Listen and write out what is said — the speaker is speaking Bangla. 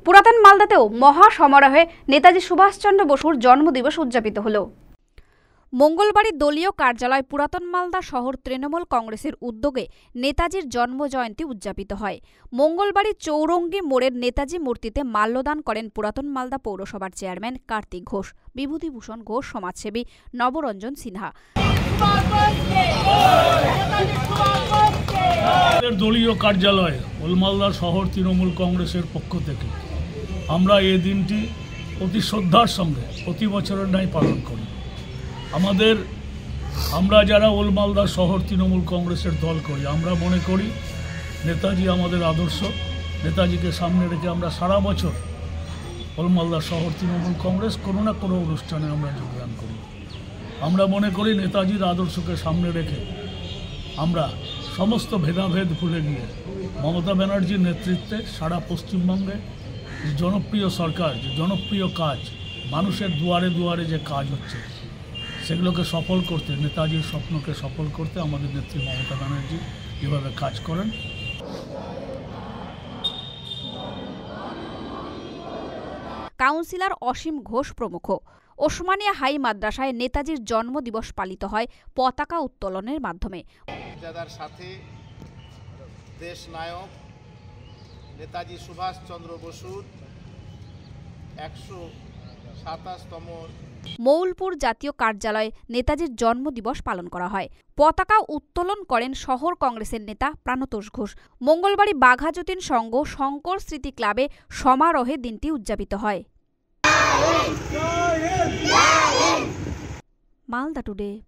পুরাতন মালদাতেও মহা সমারোহে নেতাজি সুভাষচন্দ্র বসুর জন্মদিবস উদযাপিত হল। মঙ্গলবারই দলীয় কার্যালয় পুরাতন মালদা শহর তৃণমূল কংগ্রেসের উদ্যোগে নেতাজির জন্মজয়ন্তী উদযাপিত হয়। মঙ্গলবারই চৌরঙ্গী মোড়ের নেতাজি মূর্তিতে মাল্যদান করেন পুরাতন মালদা পৌরসভার চেয়ারম্যান কার্তিক ঘোষ, বিভূতিভূষণ ঘোষ সমাজসেবী নবরঞ্জন সিনহা। দলীয় কার্যালয়ে ওলমালদা শহর তৃণমূল কংগ্রেসের পক্ষ থেকে আমরা এই দিনটি অতি শ্রদ্ধার সঙ্গে প্রতি বছরের ন্যায় পালন করি। আমরা যারা ওলমালদা শহর তৃণমূল কংগ্রেসের দল করি, আমরা মনে করি নেতাজি আমাদের আদর্শ। নেতাজিকে সামনে রেখে আমরা সারা বছর ওলমালদা শহর তৃণমূল কংগ্রেস কোনো না কোনো অনুষ্ঠানে আমরা যোগদান করি। আমরা মনে করি নেতাজির আদর্শকে সামনে রেখে আমরা সমস্ত ভেদাভেদ ভুলে গিয়ে মমতা ব্যানার্জির নেতৃত্বে সারা পশ্চিমবঙ্গে যে জনপ্রিয় সরকার, যে জনপ্রিয় কাজ, মানুষের দুয়ারে দুয়ারে যে কাজ হচ্ছে, সেগুলোকে সফল করতে, নেতাজির স্বপ্নকে সফল করতে আমাদের নেত্রী মমতা ব্যানার্জি যেভাবে কাজ করেন। কাউন্সিলর অসীম ঘোষ প্রমুখ। ওসমানিয়া হাই মাদ্রাসায় নেতাজির জন্মদিবস পালিত হয় পতাকা উত্তোলনের মাধ্যমে। যাদের সাথে দেশ নায়ক নেতাজি সুভাষচন্দ্র বসুর 127তম মৌলপুর জাতীয় কার্যালয়ে নেতাজির জন্মদিবস পালন করা হয়। পতাকা উত্তোলন করেন শহর কংগ্রেসের নেতা প্রাণতোষ ঘোষ। মঙ্গলবারই বাঘাযতীন সংঘ শঙ্কর স্মৃতি ক্লাবে সমারোহে দিনটি উদযাপিত হয়। মালদা টুডে।